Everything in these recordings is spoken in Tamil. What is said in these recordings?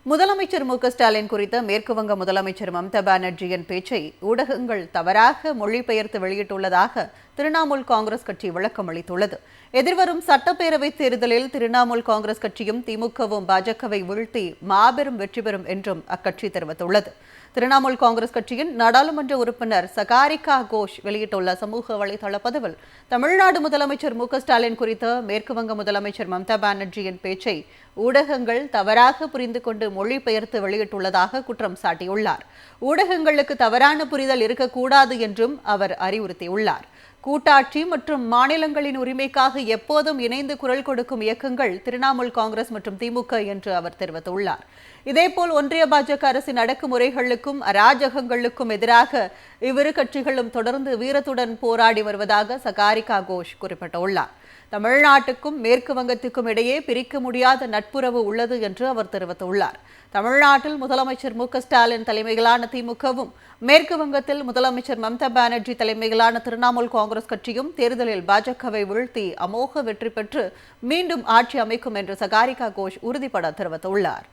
முதலமைச்சர் ஸ்டாலின் குறித்த மேற்குவங்க முதலமைச்சர் மம்தா பானர்ஜியின் பேச்சை ஊடகங்கள் தவறாக மொழிபெயர்த்து வெளியிட்டுள்ளதாக திரிணாமுல் காங்கிரஸ் கட்சி விளக்கம் அளித்துள்ளது. எதிர்வரும் சட்டப்பேரவைத் தேர்தலில் திரிணாமுல் காங்கிரஸ் கட்சியும் திமுகவும் பாஜகவை வீழ்த்தி மாபெரும் வெற்றி பெறும் என்றும் அக்கட்சி தெரிவித்துள்ளது. திரிணாமுல் காங்கிரஸ் கட்சியின் நாடாளுமன்ற உறுப்பினர் சகாரிகா கோஷ் வெளியிட்டுள்ள சமூக வலைதள பதிவில் தமிழ்நாடு முதலமைச்சர் ஸ்டாலின் குறித்த மேற்குவங்க முதலமைச்சர் மம்தா பானர்ஜியின் பேச்சை ஊடகங்கள் தவறாக புரிந்து கொண்டு மொழிபெயர்த்து வெளியிட்டுள்ளதாக குற்றம் சாட்டியுள்ளார். ஊடகங்களுக்கு தவறான புரிதல் இருக்கக்கூடாது என்றும் அவர் அறிவுறுத்தியுள்ளார். கூட்டாட்சி மற்றும் மாநிலங்களின் உரிமைக்காக எப்போதும் இணைந்து குரல் கொடுக்கும் இயக்கங்கள் திரிணாமுல் காங்கிரஸ் மற்றும் திமுக என்று அவர் தெரிவித்துள்ளார். இதேபோல் ஒன்றிய பாஜக அரசின் அடக்குமுறைகளுக்கும் அராஜகங்களுக்கும் எதிராக இவ்விரு கட்சிகளும் தொடர்ந்து வீரத்துடன் போராடி வருவதாக சகாரிகா கோஷ் குறிப்பிட்டுள்ளார். தமிழ்நாட்டுக்கும் மேற்கு வங்கத்துக்கும் இடையே பிரிக்க முடியாத நட்புறவு உள்ளது என்று அவர் தெரிவித்துள்ளார். தமிழ்நாட்டில் முதலமைச்சர் ஸ்டாலின் தலைமையிலான திமுகவும் மேற்கு வங்கத்தில் முதலமைச்சர் மம்தா பானர்ஜி தலைமையிலான திரிணாமுல் காங்கிரஸ் கட்சியும் தேர்தலில் பாஜகவை வீழ்த்தி அமோக வெற்றி பெற்று மீண்டும் ஆட்சி அமைக்கும் என்று சகாரிகா கோஷ் உறுதிபட தெரிவித்துள்ளார்.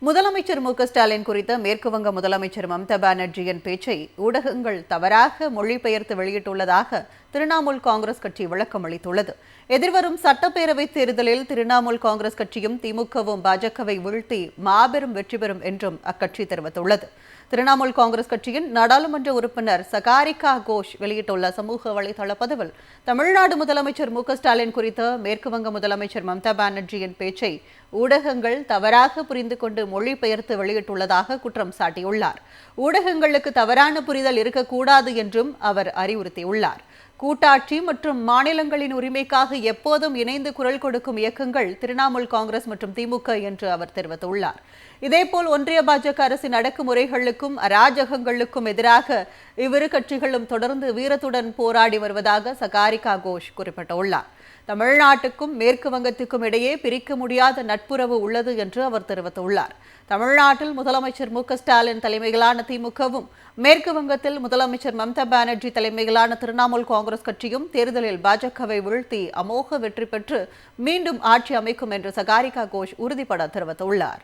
முதலமைச்சர் ஸ்டாலின் குறித்த மேற்குவங்க முதலமைச்சர் மம்தா பானர்ஜியின் பேச்சை ஊடகங்கள் தவறாக மொழிபெயர்த்து வெளியிட்டுள்ளதாக திரிணாமுல் காங்கிரஸ் கட்சி விளக்கம் அளித்துள்ளது. எதிர்வரும் சட்டப்பேரவைத் தேர்தலில் திரிணாமுல் காங்கிரஸ் கட்சியும் திமுகவும் பாஜகவை வீழ்த்தி மாபெரும் வெற்றி பெறும் என்றும் அக்கட்சி தெரிவித்துள்ளது. திரிணாமுல் காங்கிரஸ் கட்சியின் நாடாளுமன்ற உறுப்பினர் சகாரிகா கோஷ் வெளியிட்டுள்ள சமூக வலைதள பதிவில் தமிழ்நாடு முதலமைச்சர் ஸ்டாலின் குறித்த மேற்குவங்க முதலமைச்சர் மம்தா பானர்ஜியின் பேச்சை ஊடகங்கள் தவறாக புரிந்து கொண்டு மொழிபெயர்த்து வெளியிட்டுள்ளதாக குற்றம் சாட்டியுள்ளார். ஊடகங்களுக்கு தவறான புரிதல் இருக்கக்கூடாது என்றும் அவர் அறிவுறுத்தியுள்ளார். கூட்டாட்சி மற்றும் மாநிலங்களின் உரிமைக்காக எப்போதும் இணைந்து குரல் கொடுக்கும் இயக்கங்கள் திரிணாமுல் காங்கிரஸ் மற்றும் திமுக என்று அவர் தெரிவித்துள்ளார். இதேபோல் ஒன்றிய பாஜக அரசின் அடக்குமுறைகளுக்கும் அராஜகங்களுக்கும் எதிராக இவ்விரு கட்சிகளும் தொடர்ந்து வீரத்துடன் போராடி வருவதாக சகாரிகா கோஷ் குறிப்பிட்டுள்ளார். தமிழ்நாட்டுக்கும் மேற்கு வங்கத்துக்கும் இடையே பிரிக்க முடியாத நட்புறவு உள்ளது என்று அவர் தெரிவித்துள்ளார். தமிழ்நாட்டில் முதலமைச்சர் ஸ்டாலின் தலைமையிலான திமுகவும் மேற்கு வங்கத்தில் முதலமைச்சர் மம்தா பானர்ஜி தலைமையிலான திரிணாமுல் காங்கிரஸ் கட்சியும் தேர்தலில் பாஜகவை வீழ்த்தி அமோக வெற்றி பெற்று மீண்டும் ஆட்சி அமைக்கும் என்று சகாரிகா கோஷ் உறுதிபட தெரிவித்துள்ளார்.